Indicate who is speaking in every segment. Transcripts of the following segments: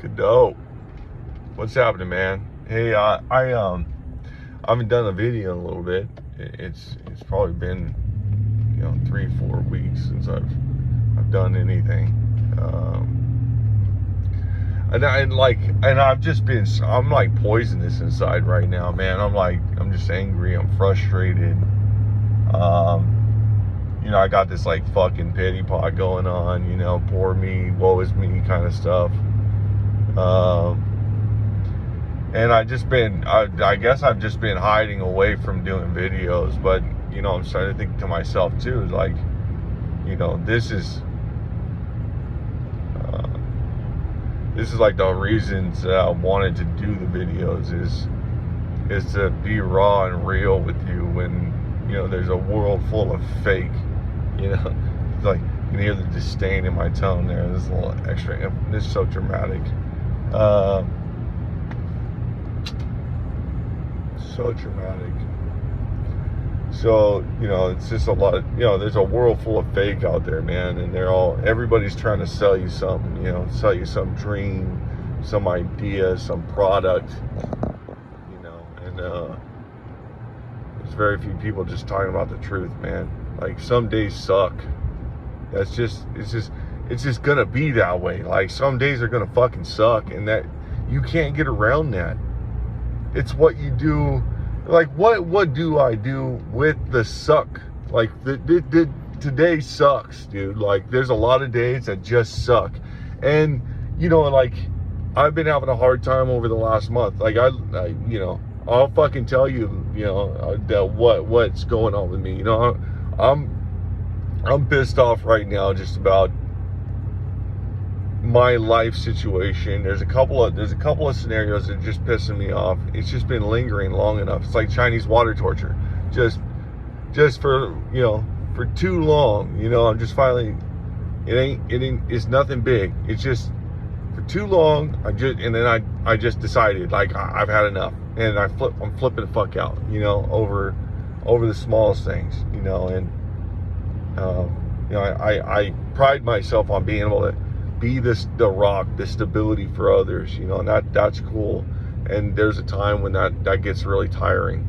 Speaker 1: Cadeau. What's happening, man? Hey, I haven't done a video in a little bit. It's probably been 3-4 weeks since I've done anything. And I've just been, I'm like poisonous inside right now, man. I'm just angry. I'm frustrated. I got this like fucking pity pot going on, poor me, woe is me kind of stuff. And I guess I've just been hiding away from doing videos, but, I'm starting to think to myself too, like, this is like the reasons that I wanted to do the videos is to be raw and real with you when, there's a world full of fake, it's like, you can hear the disdain in my tone there. This is a little extra, this is so dramatic. So dramatic. So, it's just a lot of, there's a world full of fake out there, man, and everybody's trying to sell you something, sell you some dream, some idea, some product, and there's very few people just talking about the truth, man. Like, some days suck. It's just gonna be that way. Like, some days are gonna fucking suck, and that you can't get around that. It's what you do. Like, what do I do with the suck? Like, today sucks, dude. Like, there's a lot of days that just suck. And, like, I've been having a hard time over the last month. Like, I'll fucking tell you, what's going on with me. I'm pissed off right now just about my life situation. There's a couple of scenarios that are just pissing me off. It's just been lingering long enough. It's like Chinese water torture. Just for for too long. I'm just finally, it's nothing big. It's just for too long. I just decided, like, I've had enough, and I'm flipping the fuck out, over the smallest things, and I pride myself on being able to be the rock, the stability for others, and that's cool. And there's a time when that gets really tiring.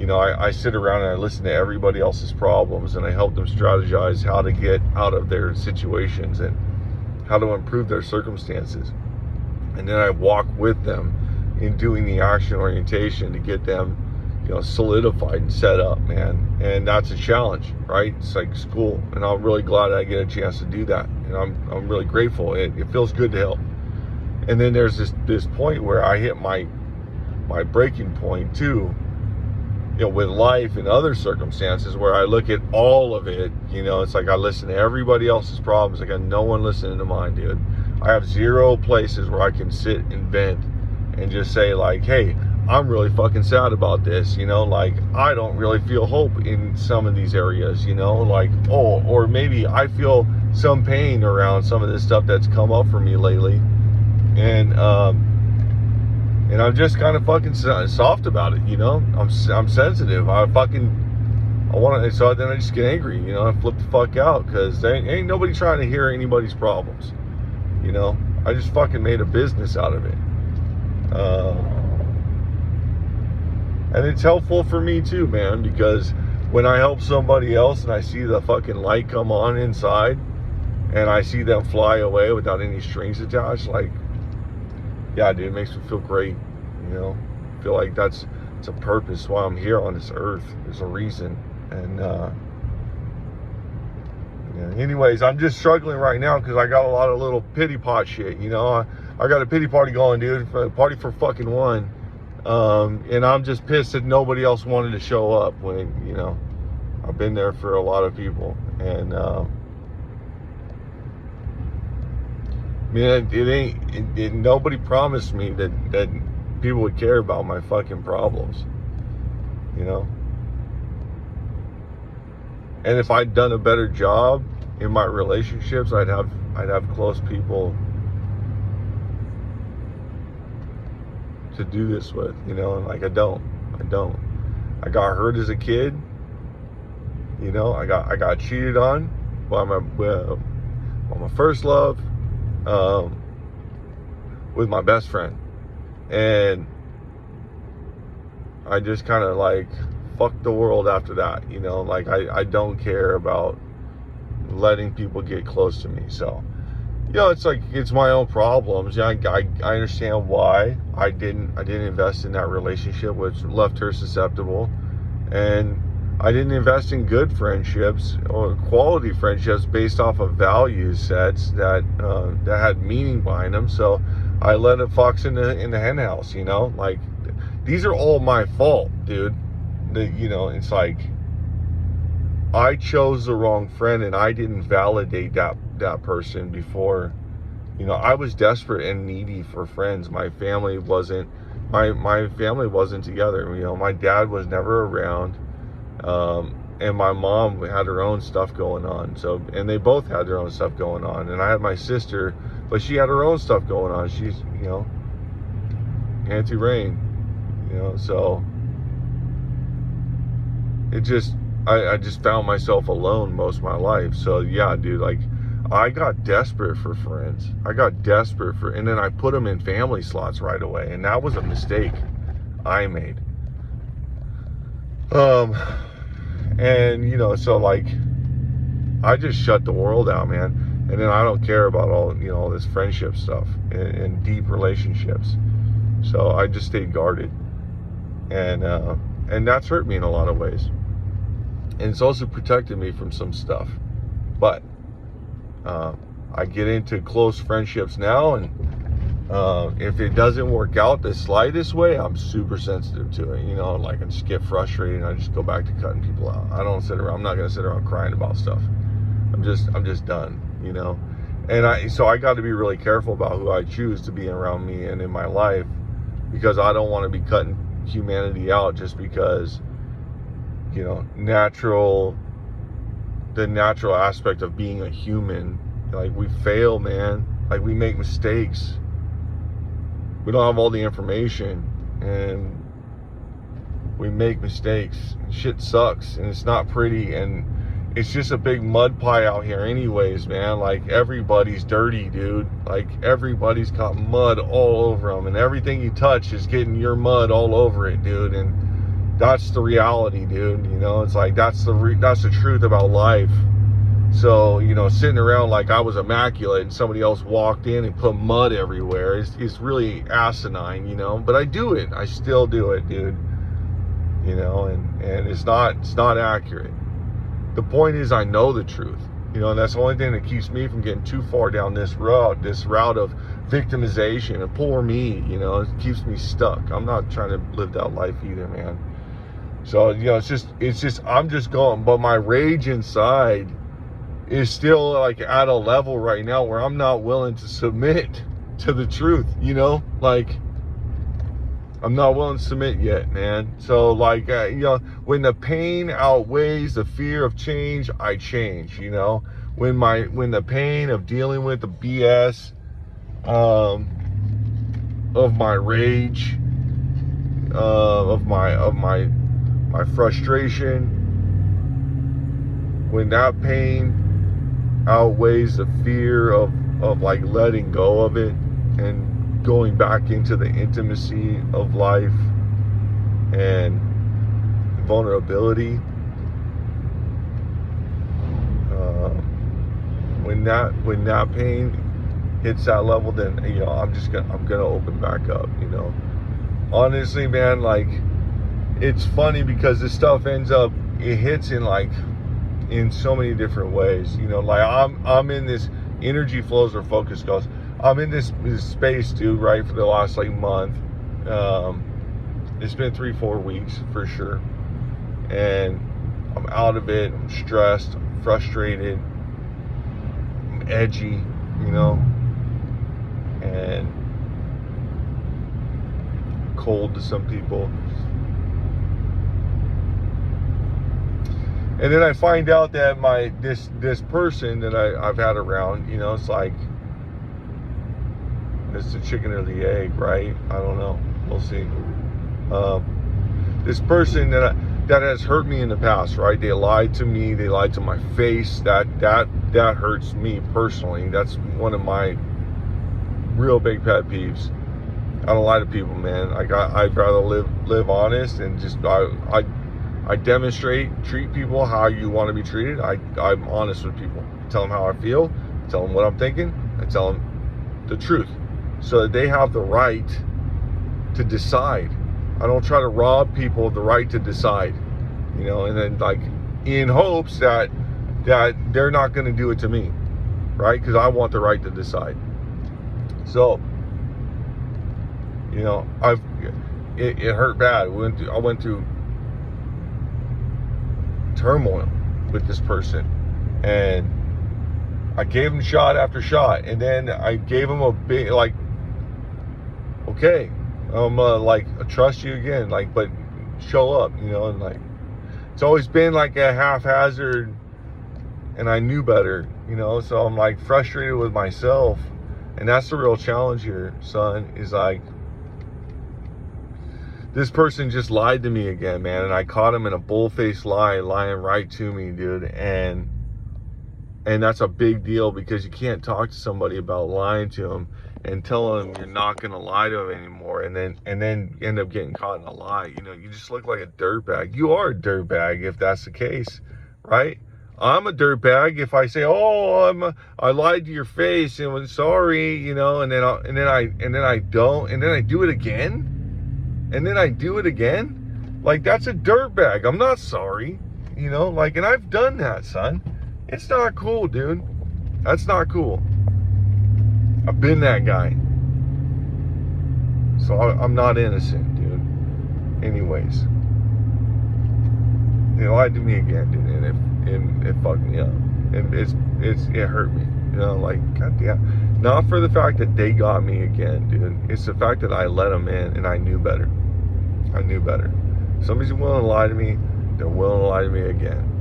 Speaker 1: I sit around and I listen to everybody else's problems, and I help them strategize how to get out of their situations and how to improve their circumstances. And then I walk with them in doing the action orientation to get them, solidified and set up, man. And that's a challenge, right? It's like school, and I'm really glad I get a chance to do that, and I'm really grateful. It feels good to help. And then there's this point where I hit my breaking point too, with life and other circumstances, where I look at all of it. It's like I listen to everybody else's problems. I got no one listening to mine, dude. I have zero places where I can sit and vent and just say, like, hey, I'm really fucking sad about this, like, I don't really feel hope in some of these areas, like, or maybe I feel some pain around some of this stuff that's come up for me lately, and I'm just kind of fucking soft about it, I'm sensitive. So then I just get angry, I flip the fuck out, because there ain't nobody trying to hear anybody's problems, I just fucking made a business out of it. And it's helpful for me too, man, because when I help somebody else and I see the fucking light come on inside, and I see them fly away without any strings attached, like, yeah, dude, it makes me feel great, I feel like it's a purpose why I'm here on this earth. There's a reason. And anyways, I'm just struggling right now because I got a lot of little pity pot shit, I got a pity party going, dude, a party for fucking one. And I'm just pissed that nobody else wanted to show up when, I've been there for a lot of people. And, nobody promised me that people would care about my fucking problems, And if I'd done a better job in my relationships, I'd have close people to do this with, like, I don't. I got hurt as a kid, I got cheated on by my first love, with my best friend. And I just kind of like fucked the world after that, you know, like I don't care about letting people get close to me. So, you know, it's like, it's my own problems. Yeah, I understand why I didn't invest in that relationship, which left her susceptible. And I didn't invest in good friendships or quality friendships based off of value sets that had meaning behind them. So I let it fox in the hen house, you know, like these are all my fault, dude. You know, it's like I chose the wrong friend and I didn't validate that person before. You know, I was desperate and needy for friends. My family wasn't together. You know, my dad was never around. And my mom had her own stuff going on. So, and they both had their own stuff going on. And I had my sister, but she had her own stuff going on. She's, you know, Auntie Rain, you know, so it just, I just found myself alone most of my life. So yeah, dude, like I got desperate for friends. And then I put them in family slots right away. And that was a mistake I made. And you know, so like I just shut the world out, man. And then I don't care about all, you know, all this friendship stuff and deep relationships. So I just stayed guarded. And that's hurt me in a lot of ways. And it's also protected me from some stuff. But I get into close friendships now, and if it doesn't work out the slightest way, I'm super sensitive to it. You know, like I just get frustrated and I just go back to cutting people out. I don't sit around. I'm not gonna sit around crying about stuff. I'm just done. You know, and so I got to be really careful about who I choose to be around me and in my life, because I don't want to be cutting humanity out just because, you know, the natural aspect of being a human. Like we fail, man. Like we make mistakes. We don't have all the information and we make mistakes. Shit sucks and it's not pretty, and it's just a big mud pie out here anyways, man. Like everybody's dirty, dude. Like everybody's got mud all over them, and everything you touch is getting your mud all over it, dude. And that's the reality, dude. You know, it's like that's the truth about life. So, you know, sitting around like I was immaculate and somebody else walked in and put mud everywhere is really asinine, you know. But I do it. I still do it, dude. You know, and it's not accurate. The point is, I know the truth, you know, and that's the only thing that keeps me from getting too far down this route of victimization and poor me, you know. It keeps me stuck. I'm not trying to live that life either, man. So, you know, it's just I'm just going, but my rage inside is still like at a level right now where I'm not willing to submit to the truth, you know, like I'm not willing to submit yet, man. So like, you know, when the pain outweighs the fear of change, I change, you know. When the pain of dealing with the BS of my rage, of my frustration, when that pain outweighs the fear of like letting go of it and going back into the intimacy of life and vulnerability, when that pain hits that level, then, you know, I'm gonna open back up, you know. Honestly, man, like it's funny because this stuff it hits in so many different ways, you know. Like I'm in this energy flows or focus goes. I'm in this space, dude, right, for the last like month. It's been 3-4 weeks for sure, and I'm out of it. I'm stressed, I'm frustrated, I'm edgy, you know, and cold to some people. And then I find out that this person that I've had around, you know, it's like, it's the chicken or the egg, right? I don't know. We'll see. This person that has hurt me in the past, right? They lied to me. They lied to my face. That hurts me personally. That's one of my real big pet peeves. I don't lie to people, man. I'd rather live honest and just I demonstrate, treat people how you want to be treated. I'm honest with people. Tell them how I feel, tell them what I'm thinking, and tell them the truth, so that they have the right to decide. I don't try to rob people of the right to decide, you know, and then like in hopes that they're not going to do it to me, right? Because I want the right to decide. So, you know, it hurt bad. I went through turmoil with this person, and I gave him shot after shot, and then I gave him a big, like, okay, like, I trust you again, like, but show up, you know. And like, it's always been like a haphazard, and I knew better, you know. So I'm like frustrated with myself, and that's the real challenge here, son, is like, this person just lied to me again, man, and I caught him in a bull-faced lie, lying right to me, dude. And that's a big deal, because you can't talk to somebody about lying to them and tell them you're not gonna lie to them anymore, and then end up getting caught in a lie. You know, you just look like a dirtbag. You are a dirtbag if that's the case, right? I'm a dirtbag if I say, "Oh, I lied to your face and was sorry," you know, and then I don't, and then I do it again. And then I do it again. Like, that's a dirtbag. I'm not sorry, you know, like, and I've done that, son. It's not cool, dude. That's not cool. I've been that guy. So I'm not innocent, dude. Anyways, they lied to me again, dude, and it fucked me up. And it hurt me, you know, like, goddamn. Not for the fact that they got me again, dude. It's the fact that I let them in, and I knew better. I knew better. Somebody's willing to lie to me, they're willing to lie to me again.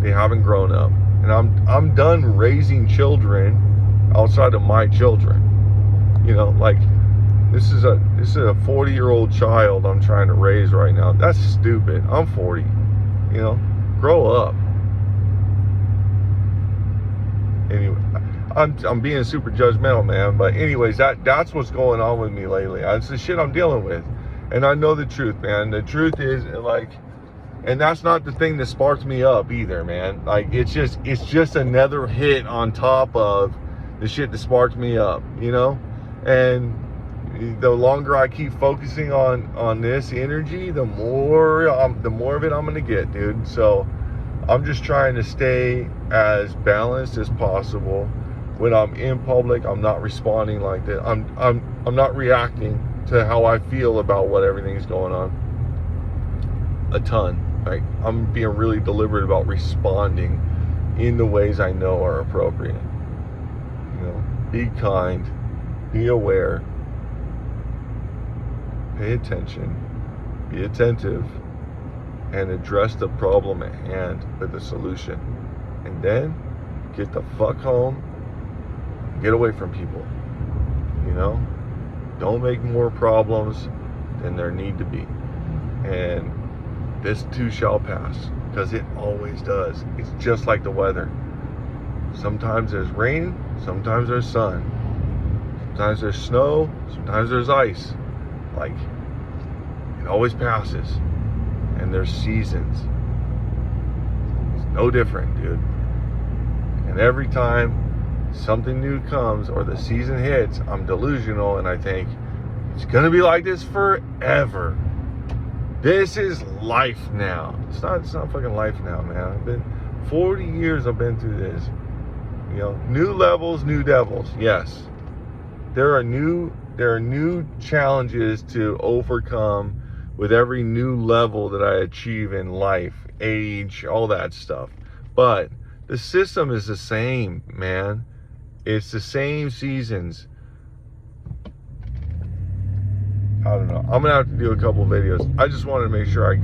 Speaker 1: They haven't grown up. And I'm done raising children outside of my children. You know, like, this is a 40-year-old child I'm trying to raise right now. That's stupid. I'm 40. You know, grow up. Anyway, I'm being super judgmental, man. But anyways, that's what's going on with me lately. That's the shit I'm dealing with. And I know the truth, man. The truth is, like, and that's not the thing that sparks me up either, man. Like, it's just another hit on top of the shit that sparks me up, you know? And the longer I keep focusing on this energy, the more of it I'm gonna get, dude. So I'm just trying to stay as balanced as possible. When I'm in public, I'm not responding like that. I'm not reacting to how I feel about what everything's going on a ton. Like, I'm being really deliberate about responding in the ways I know are appropriate. You know, be kind, be aware, pay attention, be attentive, and address the problem at hand with a solution. And then get the fuck home, get away from people, you know? Don't make more problems than there need to be. And this too shall pass, because it always does. It's just like the weather. Sometimes there's rain, sometimes there's sun, sometimes there's snow, sometimes there's ice. Like, it always passes. And there's seasons. It's no different, dude. And every time something new comes or the season hits, I'm delusional and I think it's gonna be like this forever. This is life now. It's not fucking life now, man. I've been 40 years I've been through this. You know, new levels, new devils. Yes. There are new challenges to overcome with every new level that I achieve in life, age, all that stuff. But the system is the same, man. It's the same seasons. I don't know. I'm gonna have to do a couple videos. I just wanted to make sure I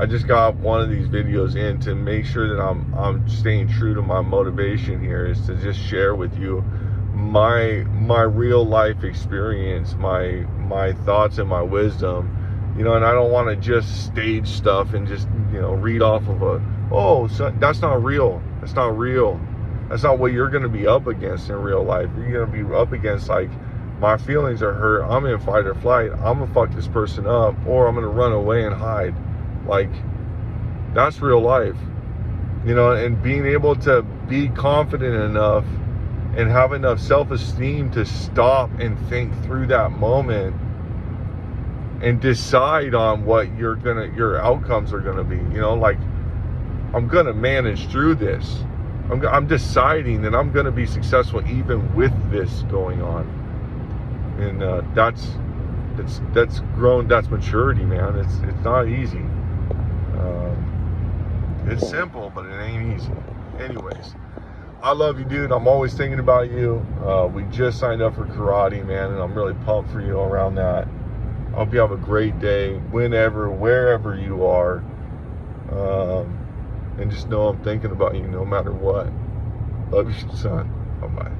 Speaker 1: just got one of these videos in to make sure that I'm staying true to my motivation here, is to just share with you my real life experience, my thoughts and my wisdom, you know. And I don't want to just stage stuff and just, you know, read off of so that's not real. That's not real. That's not what you're going to be up against in real life. You're going to be up against, like, my feelings are hurt, I'm in fight or flight, I'm going to fuck this person up, or I'm going to run away and hide. Like, that's real life. You know, and being able to be confident enough and have enough self-esteem to stop and think through that moment and decide on what your outcomes are gonna be. You know, like, I'm gonna manage through this. I'm deciding that I'm gonna be successful even with this going on. And that's grown. That's maturity, man. It's not easy. It's simple, but it ain't easy. Anyways, I love you, dude. I'm always thinking about you. We just signed up for karate, man, and I'm really pumped for you around that. I hope you have a great day, whenever, wherever you are. And just know I'm thinking about you no matter what. Love you, son. Bye-bye.